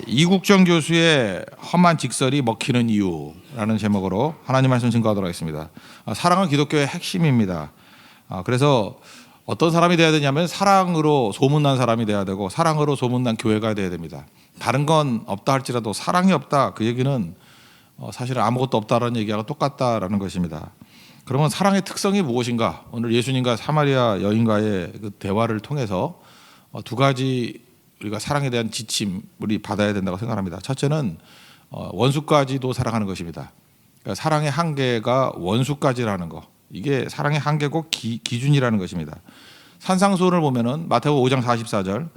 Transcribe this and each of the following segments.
이국정 교수의 험한 직설이 먹히는 이유라는 제목으로 하나님 말씀 증거하도록 하겠습니다. 사랑은 기독교의 핵심입니다. 그래서 어떤 사람이 돼야 되냐면 사랑으로 소문난 사람이 돼야 되고 사랑으로 소문난 교회가 돼야 됩니다. 다른 건 없다 할지라도 사랑이 없다, 그 얘기는 사실은 아무것도 없다라는 얘기하고 똑같다라는 것입니다. 그러면 사랑의 특성이 무엇인가? 오늘 예수님과 사마리아 여인과의 그 대화를 통해서 두 가지 우리가 사랑에 대한 지침 우리 받아야 된다고 생각합니다. 첫째는 원수까지도 사랑하는 것입니다. 그러니까 사랑의 한계가 원수까지라는 거, 이게 사랑의 한계고 기준이라는 것입니다. 산상수훈을 보면은 마태복음 5장 44절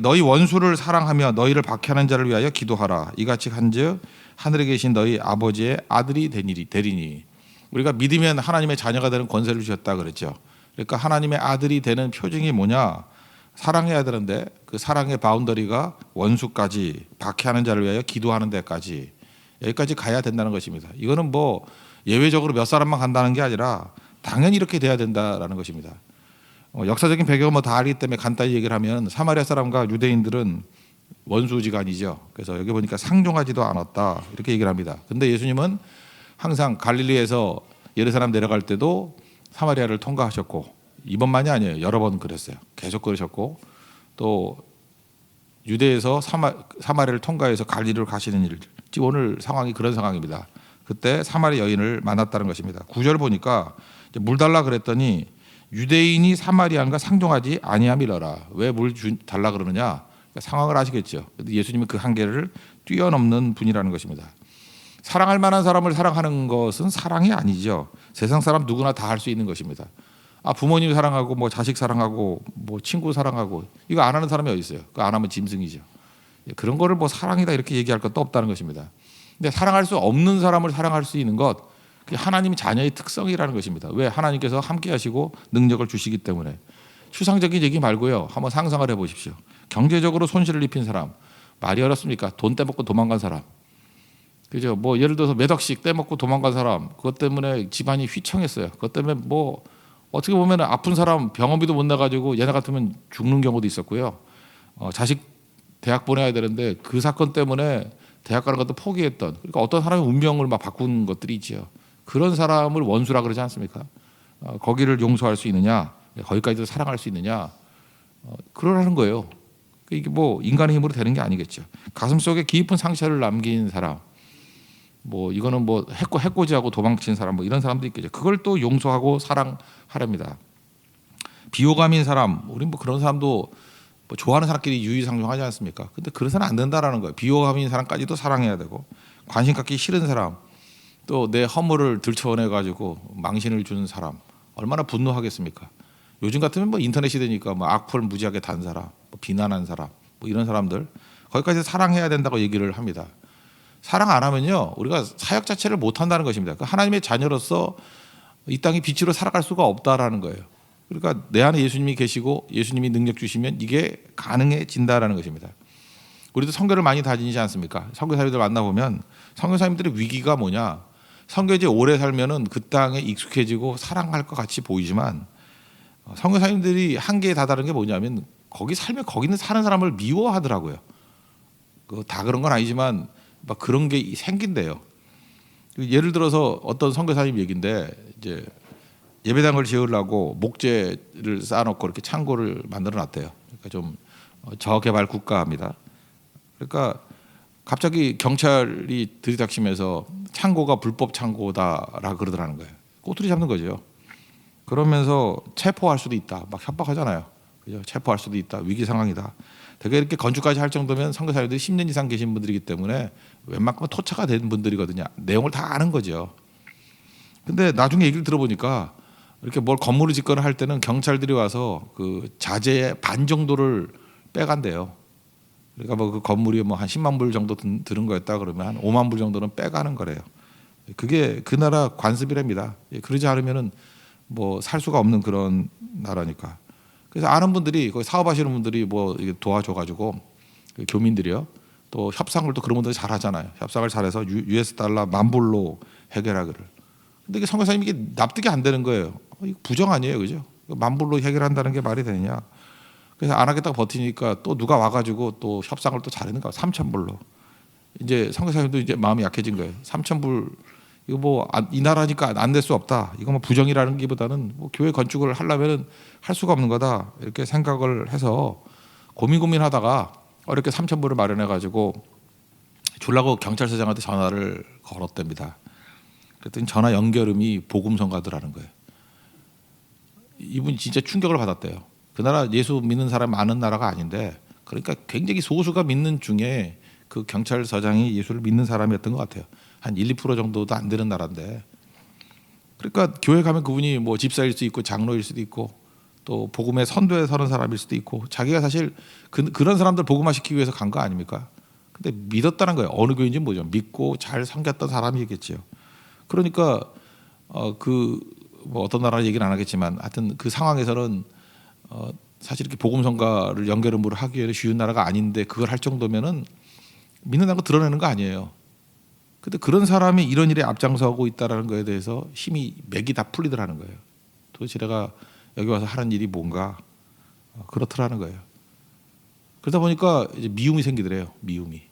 너희 원수를 사랑하며 너희를 박해하는 자를 위하여 기도하라. 이같이 한즉 하늘에 계신 너희 아버지의 아들이 되리니. 우리가 믿으면 하나님의 자녀가 되는 권세를 주셨다 그랬죠. 그러니까 하나님의 아들이 되는 표징이 뭐냐? 사랑해야 되는데 그 사랑의 바운더리가 원수까지, 박해하는 자를 위하여 기도하는 데까지, 여기까지 가야 된다는 것입니다. 이거는 뭐 예외적으로 몇 사람만 간다는 게 아니라 당연히 이렇게 돼야 된다라는 것입니다. 역사적인 배경은 뭐 다 알기 때문에 간단히 얘기를 하면 사마리아 사람과 유대인들은 원수지간이죠. 그래서 여기 보니까 상종하지도 않았다 이렇게 얘기를 합니다. 근데 예수님은 항상 갈릴리에서 예루살렘 내려갈 때도 사마리아를 통과하셨고, 이번만이 아니에요. 여러 번 그랬어요. 계속 그러셨고, 또 유대에서 사마리아를 통과해서 갈릴리로 가시는 일, 지금 오늘 상황이 그런 상황입니다. 그때 사마리아 여인을 만났다는 것입니다. 9절 보니까 물 달라 그랬더니 유대인이 사마리아인과 상종하지 아니함이러라. 왜 물 달라 그러느냐? 그러니까 상황을 아시겠죠. 예수님은 그 한계를 뛰어넘는 분이라는 것입니다. 사랑할 만한 사람을 사랑하는 것은 사랑이 아니죠. 세상 사람 누구나 다 할 수 있는 것입니다. 부모님 사랑하고 뭐 자식 사랑하고 뭐 친구 사랑하고 이거 안 하는 사람이 어디 있어요? 그거 안 하면 짐승이죠. 그런 거를 뭐 사랑이다 이렇게 얘기할 것도 없다는 것입니다. 근데 사랑할 수 없는 사람을 사랑할 수 있는 것, 그게 하나님 자녀의 특성이라는 것입니다. 왜? 하나님께서 함께 하시고 능력을 주시기 때문에. 추상적인 얘기 말고요. 한번 상상을 해보십시오. 경제적으로 손실을 입힌 사람, 말이 어렵습니까? 돈 떼먹고 도망간 사람, 그죠? 뭐 예를 들어서 몇 억씩 떼먹고 도망간 사람, 그것 때문에 집안이 휘청했어요. 그것 때문에 뭐 어떻게 보면 아픈 사람 병원비도 못 나가지고 얘네 같으면 죽는 경우도 있었고요. 자식 대학 보내야 되는데 그 사건 때문에 대학 가는 것도 포기했던, 그러니까 어떤 사람의 운명을 막 바꾼 것들이 있지요. 그런 사람을 원수라 그러지 않습니까? 거기를 용서할 수 있느냐, 거기까지도 사랑할 수 있느냐, 그러라는 거예요. 이게 뭐 인간의 힘으로 되는 게 아니겠죠. 가슴 속에 깊은 상처를 남긴 사람, 뭐 이거는 뭐 해코지하고 도망친 사람, 뭐 이런 사람도 있겠죠. 그걸 또 용서하고 사랑하렵니다. 비호감인 사람, 우리 뭐 그런 사람도 뭐 좋아하는 사람끼리 유유상종하지 않습니까? 근데 그런 사람 안 된다라는 거예요. 비호감인 사람까지도 사랑해야 되고, 관심 갖기 싫은 사람, 또 내 허물을 들춰내 가지고 망신을 주는 사람, 얼마나 분노하겠습니까? 요즘 같으면 뭐 인터넷 시대니까 뭐 악플 무지하게 단 사람, 뭐 비난한 사람, 뭐 이런 사람들, 거기까지 사랑해야 된다고 얘기를 합니다. 사랑 안 하면요, 우리가 사역 자체를 못 한다는 것입니다. 하나님의 자녀로서 이 땅의 빛으로 살아갈 수가 없다라는 거예요. 그러니까 내 안에 예수님이 계시고 예수님이 능력 주시면 이게 가능해진다라는 것입니다. 우리도 선교를 많이 다니지 않습니까? 선교사님들 만나보면 선교사님들의 위기가 뭐냐? 선교지 오래 살면은 그 땅에 익숙해지고 사랑할 것 같이 보이지만, 선교사님들이 한계에 다다른 게 뭐냐면 거기 살면 거기 있는 사는 사람을 미워하더라고요. 다 그런 건 아니지만 막 그런 게 생긴대요. 예를 들어서 어떤 선교사님 얘기인데, 이제 예배당을 지으려고 목재를 쌓아놓고 이렇게 창고를 만들어 놨대요. 그러니까 좀 저개발 국가입니다. 그러니까 갑자기 경찰이 들이닥치면서 창고가 불법 창고다라 그러더라는 거예요. 꼬투리 잡는 거죠. 그러면서 체포할 수도 있다, 막 협박하잖아요. 그죠? 체포할 수도 있다, 위기 상황이다. 되게 이렇게 건축까지 할 정도면 선교사님들이 10년 이상 계신 분들이기 때문에 웬만큼 토착화 된 분들이거든요. 내용을 다 아는 거죠. 근데 나중에 얘기를 들어보니까 이렇게 뭘 건물을 짓거나 할 때는 경찰들이 와서 그 자재의 반 정도를 빼간대요. 그러니까 뭐 그 건물이 뭐 한 10만 불 정도 드는 거였다 그러면 한 5만 불 정도는 빼가는 거래요. 그게 그 나라 관습이랍니다. 그러지 않으면은 뭐 살 수가 없는 그런 나라니까. 그래서 아는 분들이, 거기 사업하시는 분들이 뭐 도와줘가지고, 교민들이요, 또 협상을 또 그런 분들이 잘 하잖아요. 협상을 잘해서 US 달러 10,000불로 해결하기를. 근데 선교사님이 이게 납득이 안 되는 거예요. 이거 부정 아니에요, 그죠? 10,000불로 해결한다는 게 말이 되느냐? 그래서 안 하겠다고 버티니까 또 누가 와가지고 또 협상을 또 잘했는 거야. 3,000불로. 이제 선교사님도 이제 마음이 약해진 거예요. 3,000불 이거 뭐 이 나라니까 안 될 수 없다. 이거 뭐 부정이라는 게보다는 뭐 교회 건축을 하려면은 할 수가 없는 거다. 이렇게 생각을 해서 고민하다가 어렵게 3,000불을 마련해 가지고 주려고 경찰서장한테 전화를 걸었답니다. 그랬더니 전화 연결음이 복음성가더라는 거예요. 이분이 진짜 충격을 받았대요. 그 나라 예수 믿는 사람 많은 나라가 아닌데, 그러니까 굉장히 소수가 믿는 중에 그 경찰서장이 예수를 믿는 사람이었던 것 같아요. 한 1, 2% 정도도 안 되는 나라인데, 그러니까 교회 가면 그분이 뭐 집사일 수도 있고 장로일 수도 있고 또 복음의 선도에 서는 사람일 수도 있고, 자기가 사실 그런 사람들 복음화 시키기 위해서 간 거 아닙니까? 근데 믿었다는 거예요. 어느 교회인지 뭐죠. 믿고 잘 섬겼던 사람이겠죠. 그러니까 뭐 어떤 나라 얘기는 안 하겠지만, 하여튼 그 상황에서는 사실 이렇게 복음성가를 연결음으로 하기에는 쉬운 나라가 아닌데, 그걸 할 정도면은 믿는다는 거 드러내는 거 아니에요. 근데 그런 사람이 이런 일에 앞장서고 있다라는 거에 대해서 힘이 맥이 다 풀리더라는 거예요. 도대체 내가 여기 와서 하는 일이 뭔가, 그렇더라는 거예요. 그러다 보니까 이제 미움이 생기더래요. 미움이.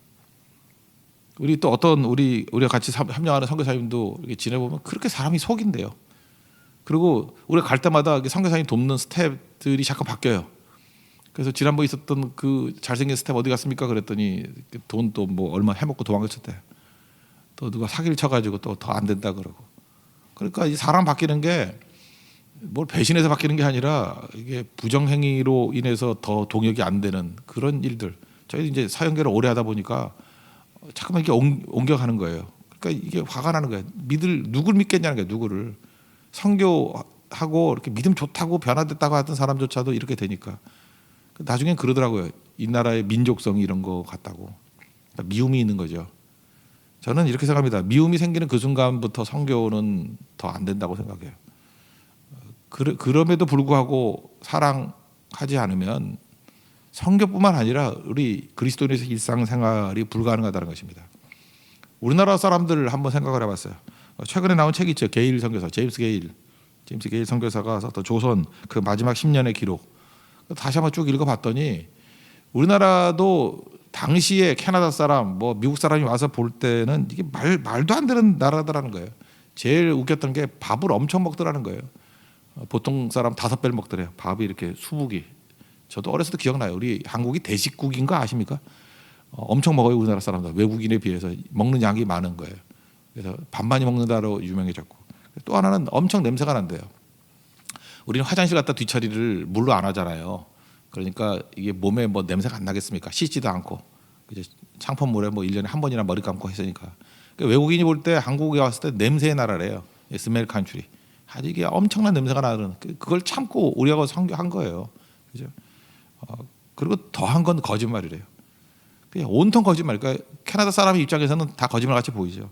우리 또 어떤 우리가 같이 협력하는 선교사님도 이렇게 지내보면 그렇게 사람이 속인대요. 그리고 우리가 갈 때마다 선교사님 돕는 스텝들이 잠깐 바뀌어요. 그래서 지난번에 있었던 그 잘생긴 스텝 어디 갔습니까? 그랬더니 돈 또 뭐 얼마 해먹고 도망쳤대. 또 누가 사기를 쳐가지고 또 더 안 된다 그러고. 그러니까 이 사람 바뀌는 게 뭘 배신해서 바뀌는 게 아니라 이게 부정행위로 인해서 더 동역이 안 되는 그런 일들. 저희 이제 사형계를 오래 하다 보니까 자꾸만 이렇게 옮겨가는 거예요. 그러니까 이게 화가 나는 거예요. 누굴 믿겠냐는 거예요. 누구를. 선교하고 이렇게 믿음 좋다고 변화됐다고 하던 사람조차도 이렇게 되니까 나중엔 그러더라고요. 이 나라의 민족성이 이런 거 같다고. 그러니까 미움이 있는 거죠. 저는 이렇게 생각합니다. 미움이 생기는 그 순간부터 선교는 더 안 된다고 생각해요. 그럼에도 불구하고 사랑하지 않으면 선교뿐만 아니라 우리 그리스도인의 일상생활이 불가능하다는 것입니다. 우리나라 사람들 한번 생각을 해봤어요. 최근에 나온 책이 있죠. 게일 선교사, 제임스 게일 선교사가 썼던 조선 그 마지막 10년의 기록. 다시 한번 쭉 읽어봤더니 우리나라도 당시에 캐나다 사람, 뭐 미국 사람이 와서 볼 때는 이게 말도 안 되는 나라더라는 거예요. 제일 웃겼던 게 밥을 엄청 먹더라는 거예요. 보통 사람 5배를 먹더래요. 밥이 이렇게 수북이. 저도 어렸을 때 기억나요. 우리 한국이 대식국인 거 아십니까? 엄청 먹어요. 우리나라 사람들. 외국인에 비해서 먹는 양이 많은 거예요. 그래서 반반이 먹는다로 유명해졌고, 또 하나는 엄청 냄새가 난대요. 우리는 화장실 갔다 뒤처리를 물로 안 하잖아요. 그러니까 이게 몸에 뭐 냄새가 안 나겠습니까? 씻지도 않고 이제 창포물에 뭐 1년에 한 번이나 머리 감고 했으니까. 그러니까 외국인이 볼 때 한국에 왔을 때 냄새의 나라래요. 스멜 컨트리. 아주 이게 엄청난 냄새가 나는, 그걸 참고 우리하고 선교한 거예요. 그죠? 그리고 더한 건 거짓말이래요. 그냥 온통 거짓말. 그러니까 캐나다 사람 입장에서는 다 거짓말 같이 보이죠.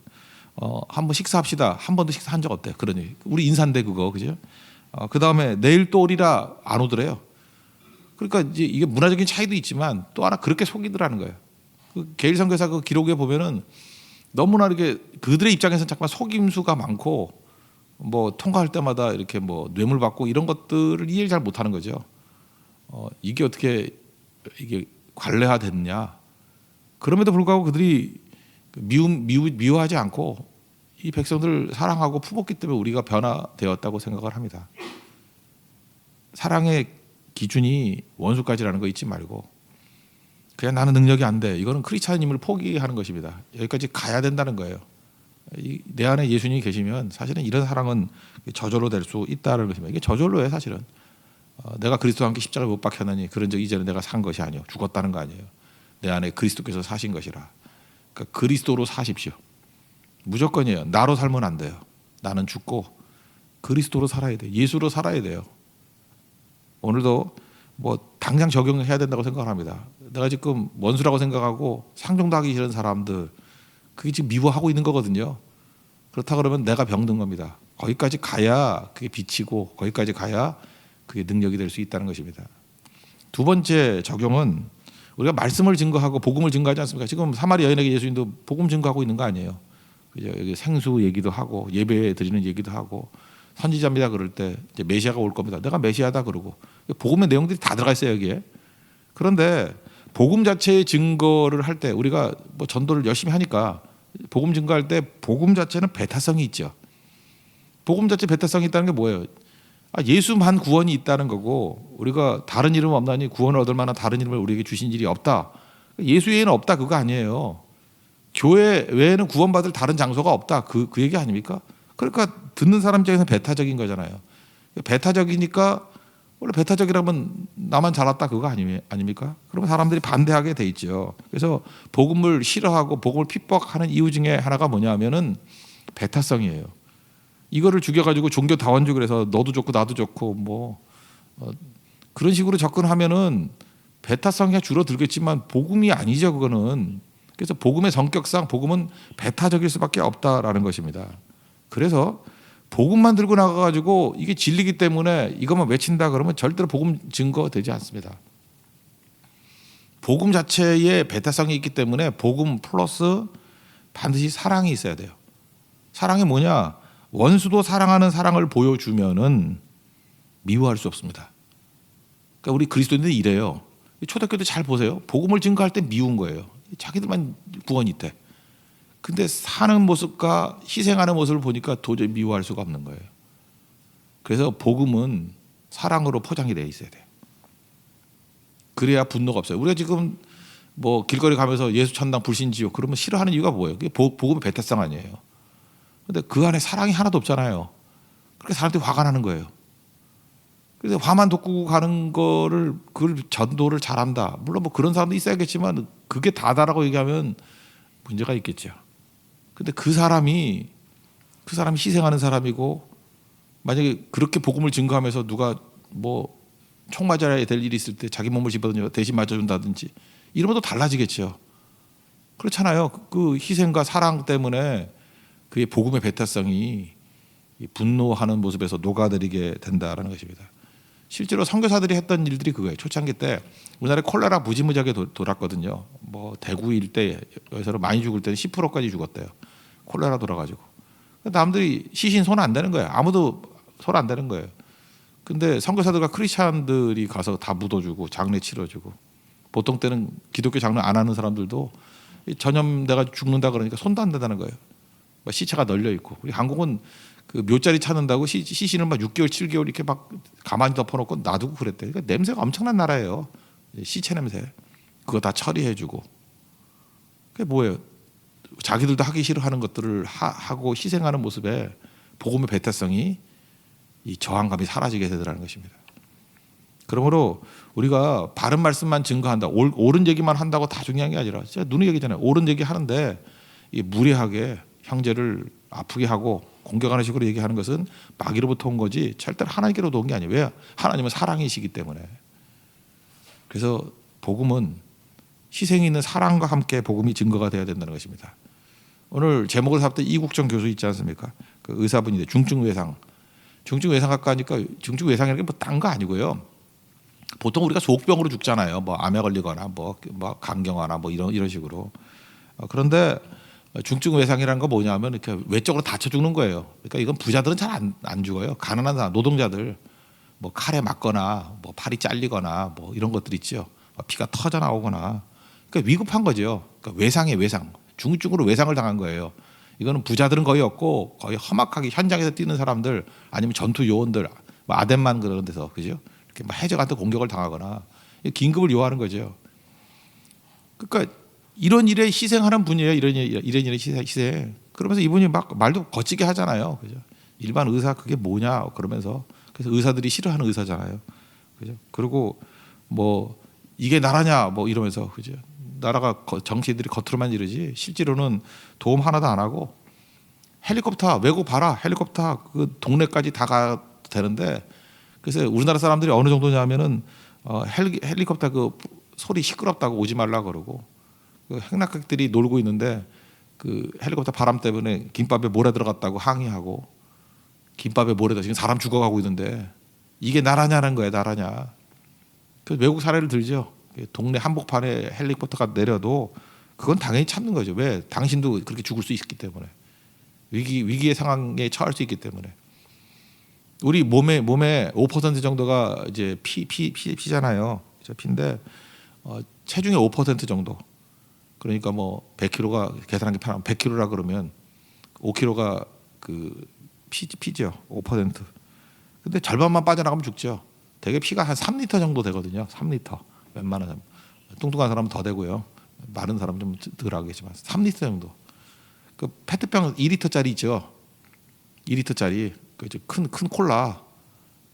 한번 식사합시다. 한 번도 식사한 적 없대요. 그러니 우리 인사인데 그거, 그죠? 그 다음에 내일 또 오리라 안 오더래요. 그러니까 이제 이게 문화적인 차이도 있지만 또 하나 그렇게 속이더라는 거예요. 그 게일 선교사 그 기록에 보면은 너무나 이렇게 그들의 입장에서는 잠깐 속임수가 많고, 뭐 통과할 때마다 이렇게 뭐 뇌물 받고 이런 것들을 이해를 잘 못하는 거죠. 이게 어떻게 이게 관례화됐냐? 그럼에도 불구하고 그들이 미워하지 않고 이 백성들을 사랑하고 품었기 때문에 우리가 변화되었다고 생각을 합니다. 사랑의 기준이 원수까지라는 거 잊지 말고, 그냥 나는 능력이 안 돼, 이거는 크리스찬임을 포기하는 것입니다. 여기까지 가야 된다는 거예요. 내 안에 예수님이 계시면 사실은 이런 사랑은 저절로 될 수 있다는 것입니다. 이게 저절로예요. 사실은 내가 그리스도와 함께 십자가에 못 박혔느니 그런즉 이제는 내가 산 것이 아니요 죽었다는 거 아니에요. 내 안에 그리스도께서 사신 것이라. 그러니까 그리스도로 사십시오. 무조건이에요. 나로 살면 안 돼요. 나는 죽고 그리스도로 살아야 돼요. 예수로 살아야 돼요. 오늘도 뭐 당장 적용해야 된다고 생각을 합니다. 내가 지금 원수라고 생각하고 상종도 하기 싫은 사람들, 그게 지금 미워하고 있는 거거든요. 그렇다 그러면 내가 병든 겁니다. 거기까지 가야 그게 비치고, 거기까지 가야 그게 능력이 될 수 있다는 것입니다. 두 번째 적용은 우리가 말씀을 증거하고 복음을 증거하지 않습니까? 지금 사마리 여인에게 예수님도 복음 증거하고 있는 거 아니에요. 그죠? 여기 생수 얘기도 하고 예배 드리는 얘기도 하고, 선지자입니다 그럴 때 이제 메시아가 올 겁니다. 내가 메시아다 그러고, 복음의 내용들이 다 들어가 있어요 여기에. 그런데 복음 자체의 증거를 할 때 우리가 뭐 전도를 열심히 하니까 복음 증거할 때 복음 자체는 배타성이 있죠. 복음 자체 배타성이 있다는 게 뭐예요? 예수만 구원이 있다는 거고 우리가 다른 이름 없나니 구원을 얻을 만한 다른 이름을 우리에게 주신 일이 없다. 예수 외에는 없다 그거 아니에요. 교회 외에는 구원받을 다른 장소가 없다 그 얘기 아닙니까? 그러니까 듣는 사람 입장에서 배타적인 거잖아요. 배타적이니까 원래 배타적이라면 나만 잘났다 그거 아닙니까? 그러면 사람들이 반대하게 돼 있죠. 그래서 복음을 싫어하고 복음을 핍박하는 이유 중에 하나가 뭐냐면은 배타성이에요. 이거를 죽여가지고 종교 다원주의를 해서 너도 좋고 나도 좋고 뭐 그런 식으로 접근하면은 배타성이 줄어들겠지만 복음이 아니죠 그거는. 그래서 복음의 성격상 복음은 배타적일 수밖에 없다라는 것입니다. 그래서 복음만 들고 나가가지고 이게 진리기 때문에 이것만 외친다 그러면 절대로 복음 증거 되지 않습니다. 복음 자체에 배타성이 있기 때문에 복음 플러스 반드시 사랑이 있어야 돼요. 사랑이 뭐냐? 원수도 사랑하는 사랑을 보여주면은 미워할 수 없습니다. 그러니까 우리 그리스도인들이 이래요. 초대교회 잘 보세요. 복음을 증거할 때 미운 거예요. 자기들만 구원이 있대. 근데 사는 모습과 희생하는 모습을 보니까 도저히 미워할 수가 없는 거예요. 그래서 복음은 사랑으로 포장이 되어 있어야 돼요. 그래야 분노가 없어요. 우리가 지금 뭐 길거리 가면서 예수 천당 불신지옥 그러면 싫어하는 이유가 뭐예요? 그게 복음의 배타성 아니에요. 근데 그 안에 사랑이 하나도 없잖아요. 그래서 사람들이 화가 나는 거예요. 그래서 화만 돋구고 가는 거를 그걸 전도를 잘한다. 물론 뭐 그런 사람도 있어야겠지만 그게 다다라고 얘기하면 문제가 있겠죠. 근데 그 사람이 희생하는 사람이고 만약에 그렇게 복음을 증거하면서 누가 뭐 총 맞아야 될 일이 있을 때 자기 몸을 집어던져 대신 맞아준다든지 이러면 또 달라지겠죠. 그렇잖아요. 그 희생과 사랑 때문에 그의 복음의 배타성이 분노하는 모습에서 녹아들이게 된다라는 것입니다. 실제로 선교사들이 했던 일들이 그거예요. 초창기 때 우리나라에 콜레라 무지무지하게 돌았거든요. 뭐 대구 일대에서 많이 죽을 때는 10%까지 죽었대요. 콜레라 돌아가지고. 남들이 시신 손 안 대는 거예요. 아무도 손 안 대는 거예요. 근데 선교사들과 크리스찬들이 가서 다 묻어주고 장례 치러주고 보통 때는 기독교 장례 안 하는 사람들도 전염돼가 죽는다 그러니까 손도 안 대다는 거예요. 시체가 널려 있고 우리 한국은 그 묘자리 찾는다고 시신을 막 6개월, 7개월 이렇게 막 가만히 덮어놓고 놔두고 그랬대. 그러니까 냄새가 엄청난 나라예요. 시체 냄새. 그거 다 처리해주고. 그게 뭐예요? 자기들도 하기 싫어하는 것들을 하고 희생하는 모습에 복음의 배타성이 이 저항감이 사라지게 되더라는 것입니다. 그러므로 우리가 바른 말씀만 증거한다, 옳은 얘기만 한다고 다 중요한 게 아니라 제가 누누이 얘기잖아요. 옳은 얘기 하는데 무례하게 형제를 아프게 하고 공격하는 식으로 얘기하는 것은 마귀로부터 온 거지 절대로 하나님께로부터 온 게 아니에요. 왜? 하나님은 사랑이시기 때문에. 그래서 복음은 희생이 있는 사랑과 함께 복음이 증거가 되어야 된다는 것입니다. 오늘 제목을 잡던 이국정 교수 있지 않습니까? 그 의사분인데 중증외상. 중증외상학과 하니까 중증외상이라는 게 뭐 딴 거 아니고요. 보통 우리가 속병으로 죽잖아요. 뭐 암에 걸리거나 뭐 감경화나 뭐 이런 식으로. 그런데 중증 외상이라는 거 뭐냐면 이렇게 외적으로 다쳐 죽는 거예요. 그러니까 이건 부자들은 잘 안 죽어요. 가난한 사람, 노동자들 뭐 칼에 맞거나 뭐 팔이 잘리거나 뭐 이런 것들 있죠. 피가 터져 나오거나. 그러니까 위급한 거죠. 그러니까 외상이에요, 외상. 중증으로 외상을 당한 거예요. 이거는 부자들은 거의 없고 거의 험악하게 현장에서 뛰는 사람들 아니면 전투 요원들, 뭐 아덴만 그런 데서 그죠? 이렇게 막 해적한테 공격을 당하거나 긴급을 요하는 거죠. 그러니까 이런 일에 희생하는 분이에요. 이런 일에 희생. 그러면서 이분이 막 말도 거치게 하잖아요. 그죠? 일반 의사 그게 뭐냐 그러면서 그래서 의사들이 싫어하는 의사잖아요. 그죠? 그리고 뭐 이게 나라냐 뭐 이러면서 그죠? 나라가 정치인들이 겉으로만 이러지 실제로는 도움 하나도 안 하고 헬리콥터 외국 봐라 헬리콥터 그 동네까지 다 가 되는데 그래서 우리나라 사람들이 어느 정도냐면은 헬리콥터 그 소리 시끄럽다고 오지 말라 그러고 그 행락객들이 놀고 있는데 그 헬리콥터 바람 때문에 김밥에 모래 들어갔다고 항의하고 김밥에 모래 들어 지금 사람 죽어가고 있는데 이게 나라냐는 거예요. 나라냐. 그 외국 사례를 들죠. 동네 한복판에 헬리콥터가 내려도 그건 당연히 참는 거죠. 왜? 당신도 그렇게 죽을 수 있기 때문에 위기의 상황에 처할 수 있기 때문에 우리 몸에 5% 정도가 이제 피잖아요. 피인데 체중의 5% 정도. 그러니까 뭐 100kg가 계산하기 편하면 100kg라 그러면 5kg가 그 피죠. 5%. 근데 절반만 빠져나가면 죽죠. 대개 피가 한 3리터 정도 되거든요. 3리터. 웬만한 사람. 뚱뚱한 사람은 더 되고요. 마른 사람은 좀 덜 하겠지만 3리터 정도. 그 페트병 2리터짜리 있죠. 2리터짜리 큰 콜라.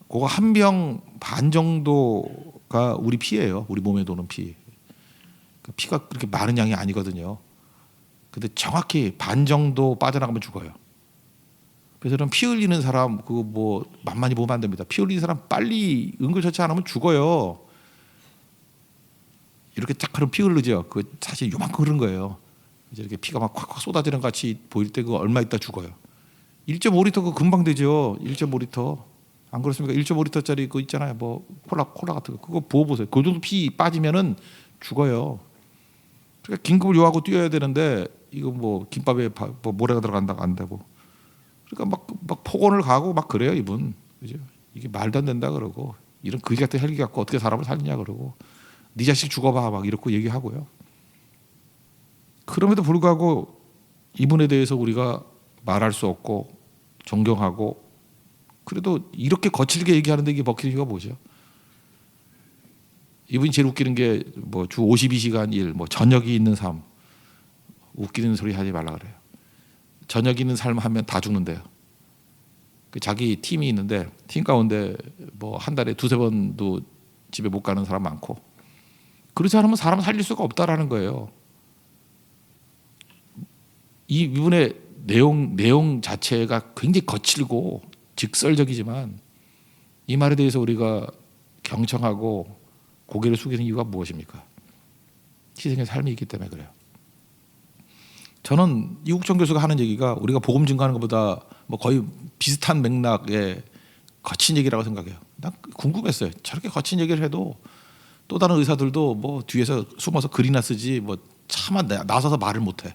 그거 한 병 반 정도가 우리 피예요. 우리 몸에 도는 피. 그 피가 그렇게 많은 양이 아니거든요. 근데 정확히 반 정도 빠져나가면 죽어요. 그래서 이런 피 흘리는 사람 그거 뭐 만만히 보면 안 됩니다. 피 흘리는 사람 빨리 응급처치 안 하면 죽어요. 이렇게 쫙 흐르면 피 흐르죠. 그 사실 요만큼 흐른 거예요. 이제 이렇게 피가 막 콱콱 쏟아지는 것 같이 보일 때 그거 얼마 있다 죽어요. 1.5리터 그거 금방 되죠. 1.5리터. 안 그렇습니까? 1.5리터짜리 그거 있잖아요. 뭐 콜라 같은 거 그거 부어 보세요. 그 정도 피 빠지면은 죽어요. 그러니까 긴급을 요하고 뛰어야 되는데 이거 뭐 김밥에 뭐 모래가 들어간다고 안 되고. 그러니까 막 폭언을 가고 막 그래요 이분. 그죠? 이게 말도 안 된다 그러고 이런 거지 같은 헬기 갖고 어떻게 사람을 살리냐 그러고 네 자식 죽어봐 막 이렇게 얘기하고요. 그럼에도 불구하고 이분에 대해서 우리가 말할 수 없고 존경하고 그래도 이렇게 거칠게 얘기하는데 이게 먹히는 이유가 뭐죠? 이분이 제일 웃기는 게 뭐 주 52시간 일, 뭐 저녁이 있는 삶. 웃기는 소리 하지 말라 그래요. 저녁 있는 삶 하면 다 죽는데요. 자기 팀이 있는데 팀 가운데 뭐 한 달에 두세 번도 집에 못 가는 사람 많고 그렇지 않으면 사람 살릴 수가 없다라는 거예요. 이분의 내용 자체가 굉장히 거칠고 직설적이지만 이 말에 대해서 우리가 경청하고 고개를 숙이는 이유가 무엇입니까? 희생의 삶이 있기 때문에 그래요. 저는 이국정 교수가 하는 얘기가 우리가 복음 증거하는 것보다 뭐 거의 비슷한 맥락의 거친 얘기라고 생각해요. 난 궁금했어요. 저렇게 거친 얘기를 해도 또 다른 의사들도 뭐 뒤에서 숨어서 글이나 쓰지 뭐 차마 나서서 말을 못해.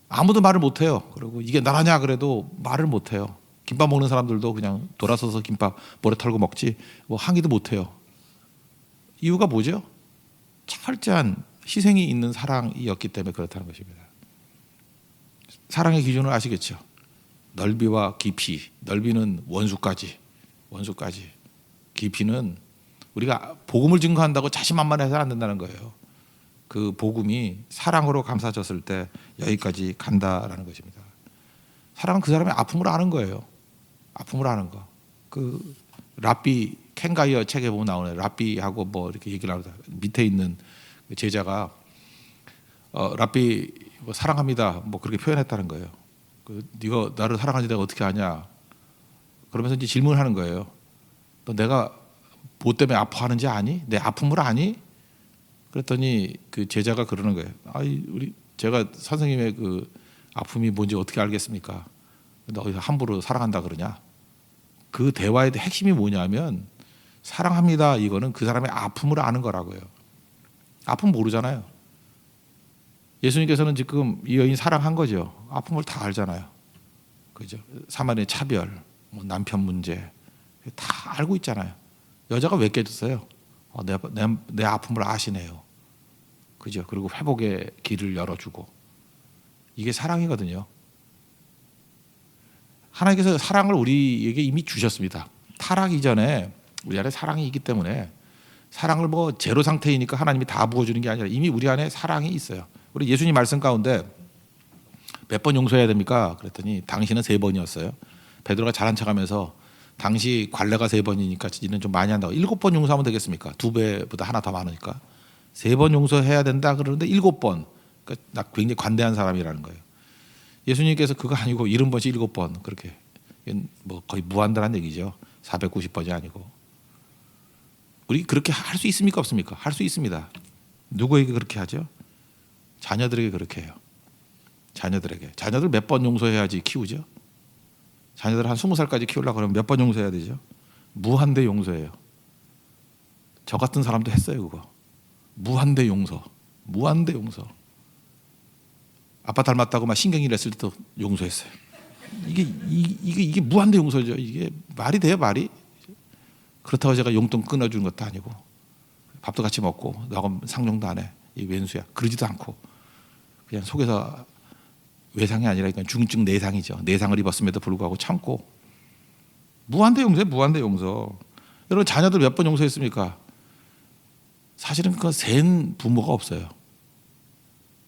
아무도 말을 못해요. 그리고 이게 나라냐 그래도 말을 못해요. 김밥 먹는 사람들도 그냥 돌아서서 김밥 모래 털고 먹지 뭐 항의도 못해요. 이유가 뭐죠? 철저한 희생이 있는 사랑이었기 때문에 그렇다는 것입니다. 사랑의 기준을 아시겠죠? 넓이와 깊이. 넓이는 원수까지. 깊이는 우리가 복음을 증거한다고 자신만만해서는 안 된다는 거예요. 그 복음이 사랑으로 감싸졌을 때 여기까지 간다라는 것입니다. 사랑은 그 사람의 아픔을 아는 거예요. 아픔을 아는 거. 그 랍비 켄가이어 책에 보면 나오는 랍비하고 뭐 이렇게 얘기를 하다 밑에 있는 제자가 랍비 뭐 사랑합니다 뭐 그렇게 표현했다는 거예요. 네가 나를 사랑하지 내가 어떻게 아냐? 그러면서 이제 질문하는 거예요. 너 내가 뭐 때문에 아파하는지 아니? 내 아픔을 아니? 그랬더니 그 제자가 그러는 거예요. 제가 선생님의 그 아픔이 뭔지 어떻게 알겠습니까? 너 함부로 사랑한다 그러냐? 그 대화의 핵심이 뭐냐면 사랑합니다 이거는 그 사람의 아픔을 아는 거라고요. 아픔 모르잖아요. 예수님께서는 지금 이 여인 사랑한 거죠. 아픔을 다 알잖아요. 그죠? 사마리아 차별, 뭐 남편 문제 다 알고 있잖아요. 여자가 왜 깨졌어요? 내 아픔을 아시네요. 그죠? 그리고 회복의 길을 열어주고 이게 사랑이거든요. 하나님께서 사랑을 우리에게 이미 주셨습니다. 타락 이전에 우리 안에 사랑이 있기 때문에 사랑을 뭐 제로 상태이니까 하나님이 다 부어주는 게 아니라 이미 우리 안에 사랑이 있어요. 우리 예수님 말씀 가운데 몇 번 용서해야 됩니까? 그랬더니 당신은 3번이었어요. 베드로가 잘한 척하면서 당시 관례가 3번이니까 이는 좀 많이 한다고 7번 용서하면 되겠습니까? 2배보다 하나 더 많으니까 3번 용서해야 된다 그러는데 7번. 그러니까 나 굉장히 관대한 사람이라는 거예요. 예수님께서 그거 아니고 70번씩 7번 그렇게 뭐 거의 무한대란 얘기죠. 490번이 아니고. 우리 그렇게 할 수 있습니까? 없습니까? 할 수 있습니다. 누구에게 그렇게 하죠? 자녀들에게 그렇게 해요. 자녀들 몇 번 용서해야지 키우죠? 자녀들 한 20살까지 키우려고 그러면 몇 번 용서해야 되죠? 무한대 용서해요. 저 같은 사람도 했어요 그거. 무한대 용서. 아빠 닮았다고 막 신경질 냈을 때도 용서했어요. 이게 무한대 용서죠. 이게 말이 돼요 말이? 그렇다고 제가 용돈 끊어주는 것도 아니고 밥도 같이 먹고 너하고 상종도 안 해. 이 왼수야. 그러지도 않고 그냥 속에서 외상이 아니라 중증 내상이죠. 내상을 입었음에도 불구하고 참고 무한대 용서에 무한대 용서. 여러분 자녀들 몇 번 용서했습니까? 사실은 그 센 부모가 없어요.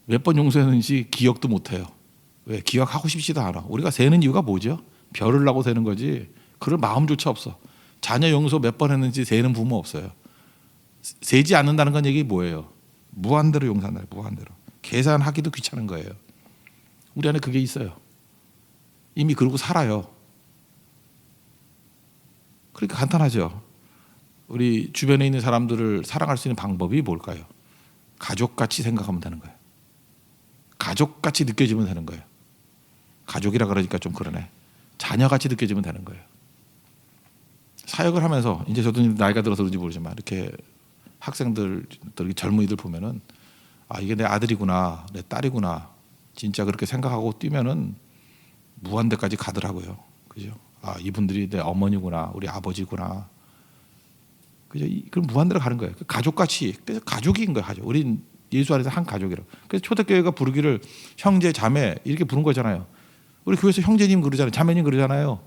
몇 번 용서했는지 기억도 못해요. 왜? 기억하고 싶지도 않아. 우리가 세는 이유가 뭐죠? 별을 나고 세는 거지 그럴 마음조차 없어. 자녀 용서 몇 번 했는지 세는 부모 없어요. 세지 않는다는 건 얘기 뭐예요? 무한대로 용서한다. 무한대로. 계산하기도 귀찮은 거예요. 우리 안에 그게 있어요. 이미 그러고 살아요. 그러니까 간단하죠. 우리 주변에 있는 사람들을 사랑할 수 있는 방법이 뭘까요? 가족같이 생각하면 되는 거예요. 가족같이 느껴지면 되는 거예요. 가족이라 그러니까 좀 그러네. 자녀같이 느껴지면 되는 거예요. 사역을 하면서 이제 저도 나이가 들어서 그런지 모르지만 이렇게 학생들, 젊은이들 보면은 아 이게 내 아들이구나, 내 딸이구나, 진짜 그렇게 생각하고 뛰면은 무한대까지 가더라고요. 그죠? 아 이분들이 내 어머니구나, 우리 아버지구나. 그죠? 그럼 무한대로 가는 거예요. 가족같이. 그래서 가족인 거예요. 가족. 우린 예수 안에서 한 가족이라고. 그래서 초대교회가 부르기를 형제, 자매 이렇게 부른 거잖아요. 우리 교회에서 형제님 그러잖아요. 자매님 그러잖아요.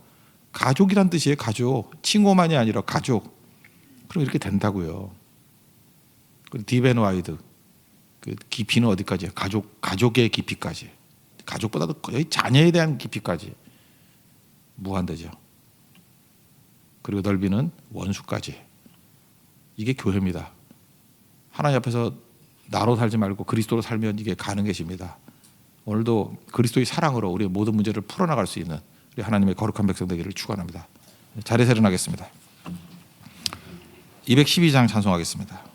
가족이란 뜻이에요. 가족. 친구만이 아니라 가족. 그럼 이렇게 된다고요. 딥앤와이드. 그 깊이는 어디까지예요? 가족의 깊이까지. 가족보다도 거의 자녀에 대한 깊이까지 무한대죠. 그리고 넓이는 원수까지. 이게 교회입니다. 하나님 앞에서 나로 살지 말고 그리스도로 살면 이게 가는 것입니다. 오늘도 그리스도의 사랑으로 우리의 모든 문제를 풀어나갈 수 있는 우리 하나님의 거룩한 백성 되기를 축원합니다. 자리에서 일어나겠습니다. 212장 찬송하겠습니다.